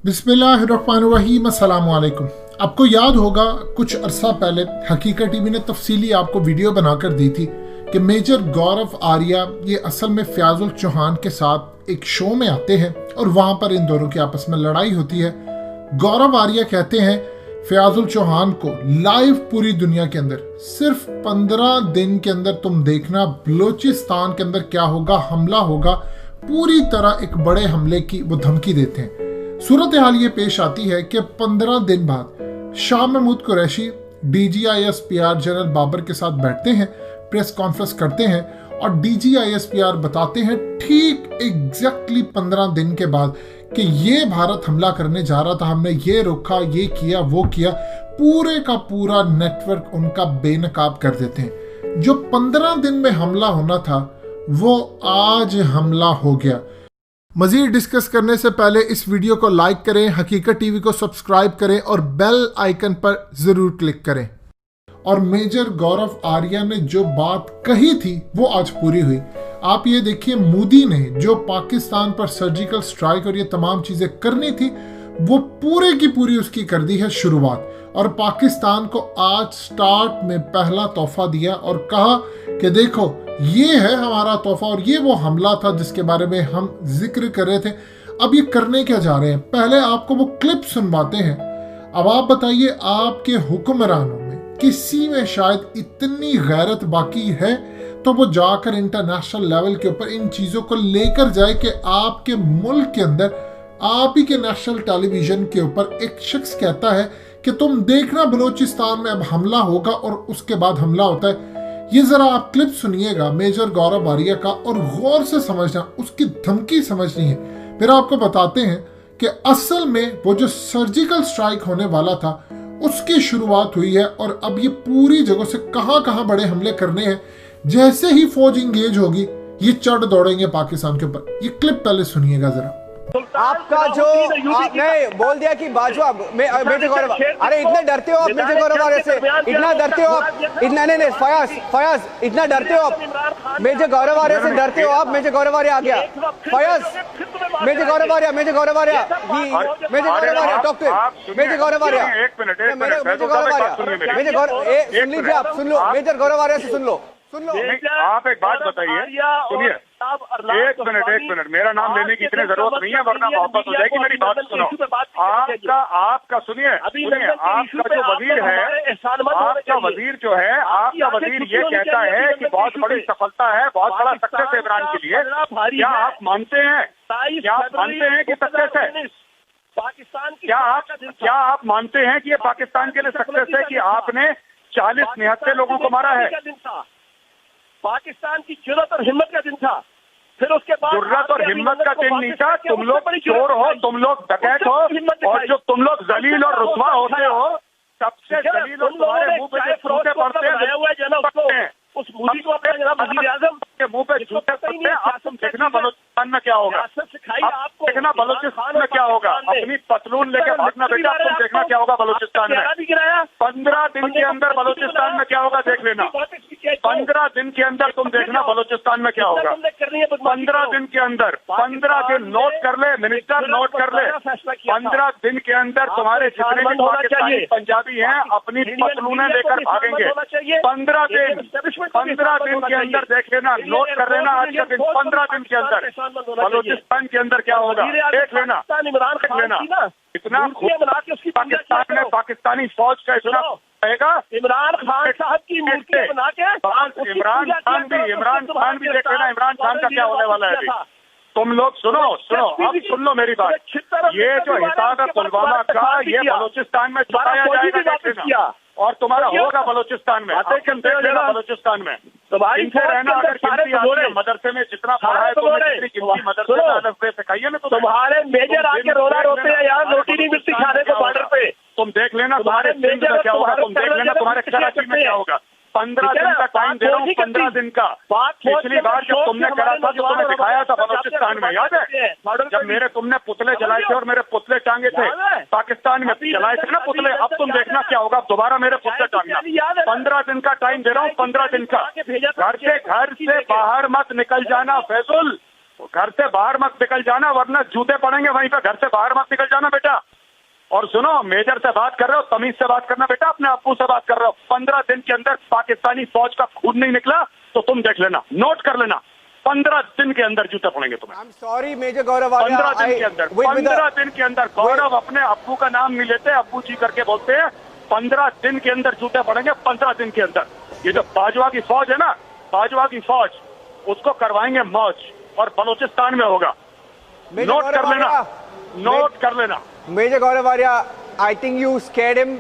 बिस्मिल्लाहिर्रहमानिर्रहीम, अस्सलाम वालेकुम। आपको याद होगा कुछ अरसा पहले हकीकत टीवी ने तफसीली आपको वीडियो बनाकर दी थी कि मेजर गौरव आर्या ये असल में फयाजुल चौहान के साथ एक शो में आते हैं और वहाँ पर इन दोनों की आपस में लड़ाई होती है। गौरव आर्या कहते हैं फयाजुल चौहान को लाइव पूरी दुनिया के अंदर सिर्फ 15 दिन के अंदर तुम देखना बलोचिस्तान के अंदर क्या होगा, हमला होगा, पूरी तरह एक बड़े हमले की वो धमकी देते हैं। सूरत हाल ये पेश आती है कि 15 दिन बाद शाह महमूद कुरैशी DGISPR जनरल बाबर के साथ बैठते हैं, प्रेस कॉन्फ्रेंस करते हैं और DGISPR बताते हैं ठीक एग्जैक्टली 15 दिन के बाद कि ये भारत हमला करने जा रहा था, हमने ये रोका, ये किया, वो किया, पूरे का पूरा नेटवर्क उनका बेनकाब कर देते हैं। जो 15 दिन में हमला होना था वो आज हमला हो गया। मजीद डिस्कस करने से पहले इस वीडियो को लाइक करें, हकीकत टीवी को सब्सक्राइब करें और बेल आइकन पर जरूर क्लिक करें। और मेजर गौरव आर्या ने जो बात कही थी वो आज पूरी हुई। आप ये देखिए, मोदी ने जो पाकिस्तान पर सर्जिकल स्ट्राइक और ये तमाम चीजें करनी थी वो पूरे की पूरी उसकी कर दी है शुरुआत, और पाकिस्तान को आज स्टार्ट में पहला तोहफा दिया और कहा कि देखो ये है हमारा तोहफा और ये वो हमला था जिसके बारे में हम जिक्र कर रहे थे। अब ये करने क्या जा रहे हैं, पहले आपको वो क्लिप सुनवाते हैं। अब आप बताइए, आपके हुक्मरानों में किसी में शायद इतनी गैरत बाकी है तो वो जाकर इंटरनेशनल लेवल के ऊपर इन चीजों को लेकर जाए कि आपके मुल्क के अंदर आप ही के नेशनल टेलीविजन के ऊपर एक शख्स कहता है कि तुम देखना बलोचिस्तान में अब हमला होगा और उसके बाद हमला होता है। ये जरा आप क्लिप सुनिएगा मेजर गौरव आर्या का और गौर से समझना, उसकी धमकी समझनी है। फिर आपको बताते हैं कि असल में वो जो सर्जिकल स्ट्राइक होने वाला था उसकी शुरुआत हुई है और अब ये पूरी जगह से कहां बड़े हमले करने हैं। जैसे ही फौज इंगेज होगी ये चढ़ दौड़ेंगे पाकिस्तान के ऊपर। ये क्लिप पहले सुनिएगा जरा। आपका जो आपने बोल दिया कि बाजू आप मेजर गौरव, अरे इतने डरते हो आप मेजर गौरव आर्या से, इतना डरते हो आप, इतना नहीं फयाज इतना डरते हो आप मेजर गौरव आर्या से, डरते हो आप मेजर गौरव आर्या आ गया। Fayaz major Gaurav Arya talk to major Gaurav Arya, major Gaurav सुन लीजिए, आप सुन लो, मेजर गौरव आर्या से सुन लो। आप एक बात बताइए, सुनिए, एक मिनट, मेरा नाम लेने की इतनी जरूरत नहीं है वरना मोहब्बत हो जाएगी। मेरी बात सुनो, आपका सुनिए, आपका जो वजीर है, आपका वजीर जो है, आपका वजीर ये कहता है कि बहुत बड़ी सफलता है, बहुत बड़ा सक्सेस है इमरान के लिए। क्या आप मानते हैं, कि सक्सेस है? क्या आप मानते हैं कि ये पाकिस्तान के लिए सक्सेस है कि आपने 40 निहत्ते लोगों को मारा है? पाकिस्तान की जुर्रत और हिम्मत का दिन था। फिर उसके बाद जुर्रत और हिम्मत का दिन नहीं था। तुम लोग चोर हो, तुम लोग डकैत हो, और जो तुम लोग जलील और रुस्वा होते हो, सबसे जलील और तुम्हारे मुंह पे छूटे पड़ते हैं, उस मोदी को अपना जनाब वज़ीर आज़म के मुंह पे छूटे पड़ते हैं। अब तुम देखना बलोचिस्तान में क्या होगा, आपको देखना बलोचिस्तान में क्या होगा। अपनी पतलून लेकर भागना बेटा, तुम देखना क्या होगा बलोचिस्तान में। 15 दिन के अंदर बलोचिस्तान में क्या होगा देख लेना। 15 दिन के अंदर तुम देखना बलोचिस्तान में क्या होगा। 15 दिन के अंदर, 15 दिन नोट कर ले मिनिस्टर, नोट कर ले। 15 दिन के अंदर तुम्हारे जितने भी पाकिस्तानी पंजाबी हैं अपनी पतलूनें लेकर भागेंगे। 15 दिन के अंदर देख लेना, नोट कर लेना आज का दिन। 15 दिन के अंदर बलोचिस्तान के अंदर क्या होगा देख लेना, देख लेना। इतना पाकिस्तान में पाकिस्तानी फौज का इतना रहेगा। इमरान खान साहब की मूर्ति बना के इमरान खान भी देख लेना, इमरान खान का क्या होने वाला है अभी। तुम लोग सुनो, अब सुन लो मेरी बात। ये जो हिसाब है पुलवामा का, ये बलोचिस्तान में छुपाया जाएगा और तुम्हारा होगा बलोचिस्तान में। बलोचिस्तान में इनसे रहना, अगर गिनती मदरसे में जितना पढ़ा है तुमने, जितनी गिनती मदरसे में अलग सिखाइए ना, तुम्हारे मेजर आके रोना रोते हैं यार, रोटी नहीं मिलती खाने को बॉर्डर पे। तुम देख लेना तुम्हारे सिंध में क्या होगा, तुम देख लेना तुम्हारे कराची में क्या होगा। 15 दिन का टाइम दे रहा हूँ, 15 दिन का। पिछली बार जब तुमने करा था, जो तुम्हें दिखाया था बलोचिस्तान में, याद है जब तुमने पुतले जलाए थे और मेरे पुतले टांगे थे पाकिस्तान में, जलाए थे ना पुतले। अब तुम देखना क्या होगा, दोबारा मेरे पुतले टांगना। 15 दिन का टाइम दे रहा हूँ, 15 दिन का। घर से बाहर मत निकल जाना फैजुल, घर से बाहर मत निकल जाना, वरना जूते पड़ेंगे वहीं पे। घर से बाहर मत निकल जाना बेटा। और सुनो, मेजर से बात कर रहे हो, तमीज से बात करना बेटा, अपने अब्बू से बात कर रहे हो। 15 दिन के अंदर पाकिस्तानी फौज का खून नहीं निकला तो तुम देख लेना, नोट कर लेना, 15 दिन के अंदर जूते पड़ेंगे तुम्हें। सॉरी मेजर गौरव, 15 दिन के अंदर, 15 दिन के अंदर। गौरव अपने अब्बू का नाम नहीं लेते, अब्बू जी करके बोलते हैं। 15 दिन के अंदर जूते पड़ेंगे, 15 दिन के अंदर। ये जो बाजवा की फौज है ना, बाजवा की फौज, उसको करवाएंगे मौज, और बलूचिस्तान में होगा। नोट कर लेना, नोट कर लेना। Major Gaurav Arya, I think you scared him.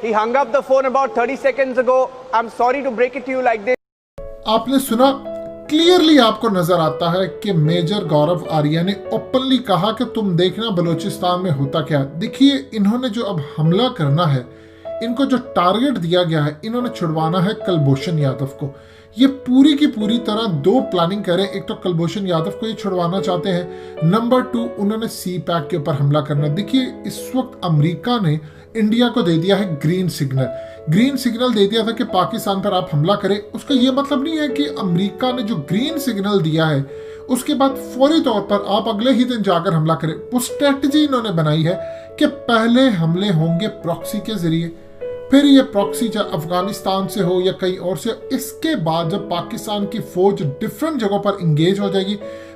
He hung up the phone about 30 seconds ago. I'm sorry to break it to you like this. आपने सुना, क्लियरली आपको नजर आता है कि मेजर गौरव आर्या ने ओपनली कहा कि तुम देखना बलूचिस्तान में होता क्या। देखिए, इन्होंने जो अब हमला करना है, इनको जो टारगेट दिया गया है, इन्होंने छुड़वाना है कुलभूषण यादव को। ये पूरी की पूरी तरह दो प्लानिंग करें। एक तो कुलभूषण यादव को ये छुड़वाना चाहते हैं, नंबर 2 उन्होंने सी पैक के ऊपर हमला करना। देखिए, इस वक्त अमेरिका ने इंडिया को दे दिया है ग्रीन सिग्नल। ग्रीन सिग्नल दे दिया था कि पाकिस्तान पर आप हमला करें। उसका ये मतलब नहीं है कि अमेरिका ने जो ग्रीन सिग्नल दिया है उसके बाद फौरी तौर पर आप अगले ही दिन जाकर हमला करें। वो स्ट्रेटजी इन्होंने बनाई है कि पहले हमले होंगे प्रॉक्सी के जरिए, फिर ये प्रॉक्सी चाहे अफगानिस्तान से हो या कहीं और से। इसके बाद जब पाकिस्तान की फौज डिफरेंट जगहों पर इंगेज हो जाएगी,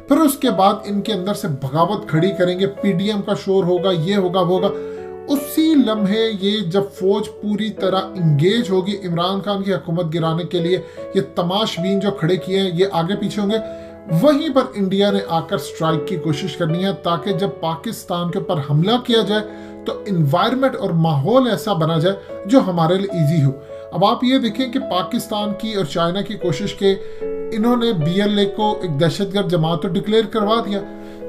फिर उसके बाद इनके अंदर से बगावत खड़ी करेंगे, पीडीएम का शोर होगा, ये होगा वो होगा। उसी लम्हे ये जब फौज पूरी तरह इंगेज होगी इमरान खान की हुकूमत गिराने के लिए, ये तमाशबीन जो खड़े किए हैं ये आगे पीछे होंगे। वहीं पर इंडिया ने आकर स्ट्राइक की कोशिश करनी है, ताकि जब पाकिस्तान के ऊपर हमला किया जाए तो इन्वायरमेंट और माहौल ऐसा बना जाए जो हमारे लिए इजी हो। अब आप ये देखें कि पाकिस्तान की और चाइना की कोशिश के इन्होंने बीएलए को एक दहशतगर्द जमात तो डिक्लेयर करवा दिया,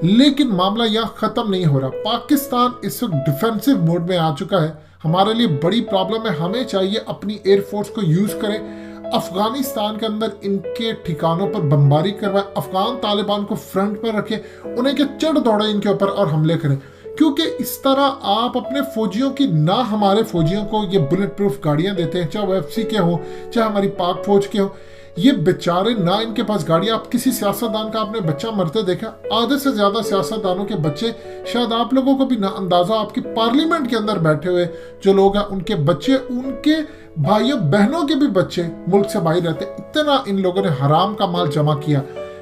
लेकिन मामला यहाँ खत्म नहीं हो रहा। पाकिस्तान इस वक्त डिफेंसिव मोड में आ चुका है। हमारे लिए बड़ी प्रॉब्लम है, हमें चाहिए अपनी एयरफोर्स को यूज करें, अफगानिस्तान के अंदर इनके ठिकानों पर बमबारी करवाएं, अफगान तालिबान को फ्रंट पर रखें, उन्हें के चढ़ दौड़े इनके ऊपर और हमले करें। क्योंकि इस तरह आप अपने फौजियों की, ना हमारे फौजियों को ये बुलेट प्रूफ गाड़ियां देते हैं, चाहे वो एफसी के हो चाहे हमारी पाक फौज के हो, ये बेचारे ना इनके पास गाड़ियां। आप किसी सियासतदान का आपने बच्चा मरते देखा? आधे से ज्यादा सियासतदानों के बच्चे, शायद आप लोगों को भी ना अंदाजा, आपकी पार्लियामेंट के अंदर बैठे हुए जो लोग हैं उनके बच्चे, उनके भाइयों बहनों के भी बच्चे मुल्क से बाहर रहते। इतना इन लोगों ने हराम का माल जमा किया।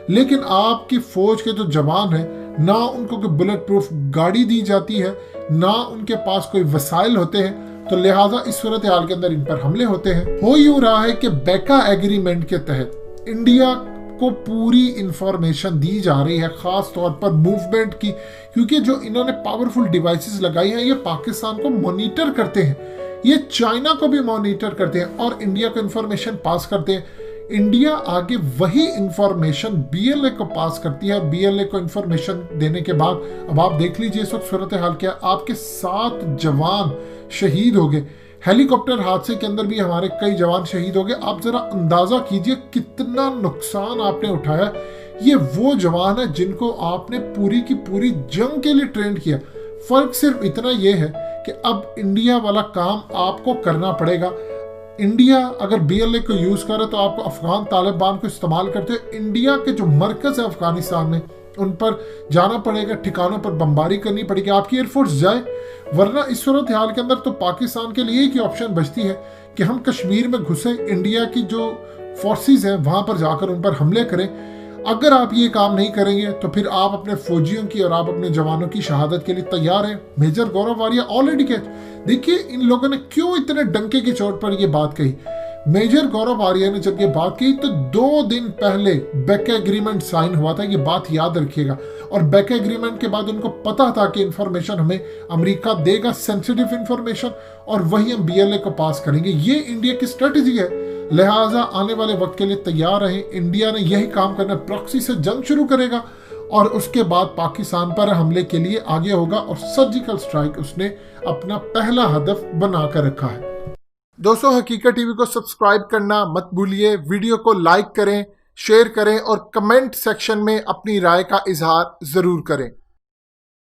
लेकिन आपकी फौज के जो जवान हैं, ना उनको कोई बुलेट प्रूफ गाड़ी दी जाती है, ना उनके पास कोई वसाइल होते हैं, तो लिहाजा इस सूरत हाल के अंदर इन पर हमले होते हैं। हो यूं रहा है कि बेका एग्रीमेंट के तहत इंडिया को पूरी इंफॉर्मेशन दी जा रही है, खास तौर पर मूवमेंट की, क्योंकि जो इन्होंने पावरफुल डिवाइसेस लगाई हैं ये पाकिस्तान को मॉनिटर करते हैं, ये चाइना को भी मॉनिटर करते हैं और इंडिया को इंफॉर्मेशन पास करते हैं। इंडिया आगे वही इंफॉर्मेशन बीएलए को पास करती है। बीएलए को इंफॉर्मेशन देने के बाद अब आप देख लीजिए इस वक्त सूरत हाल क्या, आपके 7 जवान शहीद हो गए। हेलीकॉप्टर हादसे के अंदर भी हमारे कई जवान शहीद हो गए। आप जरा अंदाजा कीजिए कितना नुकसान आपने उठाया। ये वो जवान है जिनको आपने पूरी की पूरी जंग के लिए ट्रेन किया। फर्क सिर्फ इतना ये है कि अब इंडिया वाला काम आपको करना पड़ेगा। इंडिया अगर बीएलए को यूज करे तो आपको अफगान तालिबान को इस्तेमाल करते हुए इंडिया के जो मरकज है अफगानिस्तान में उन पर जाना पड़ेगा, ठिकानों पर बमबारी करनी पड़ेगी, आपकी एयरफोर्स जाए। वरना इस सूरत हाल के अंदर तो पाकिस्तान के लिए एक ही ऑप्शन बचती है कि हम कश्मीर में घुसे, इंडिया की जो फोर्सेस हैं वहां पर जाकर उन पर हमले करें। अगर आप ये काम नहीं करेंगे तो फिर आप अपने फौजियों की और आप अपने जवानों की शहादत के लिए तैयार हैं। मेजर गौरव आर्या ऑलरेडी कह, देखिए इन लोगों ने क्यों इतने डंके की चोट पर ये बात कही। मेजर गौरव आर्या ने जब ये बात कही तो 2 दिन पहले बैक एग्रीमेंट साइन हुआ था, ये बात याद रखिएगा। और बैक एग्रीमेंट के बाद उनको पता था कि इंफॉर्मेशन हमें अमेरिका देगा, सेंसिटिव इंफॉर्मेशन, और वही हम बीएलए को पास करेंगे। ये इंडिया की स्ट्रेटेजी है। लिहाजा आने वाले वक्त के लिए तैयार रहें। इंडिया ने यही काम करना, प्रॉक्सी से जंग शुरू करेगा और उसके बाद पाकिस्तान पर हमले के लिए आगे होगा और सर्जिकल स्ट्राइक उसने अपना पहला हदफ बना कर रखा है। दोस्तों, हकीकत टीवी को सब्सक्राइब करना मत भूलिए, वीडियो को लाइक करें, शेयर करें और कमेंट सेक्शन में अपनी राय का इजहार जरूर करें।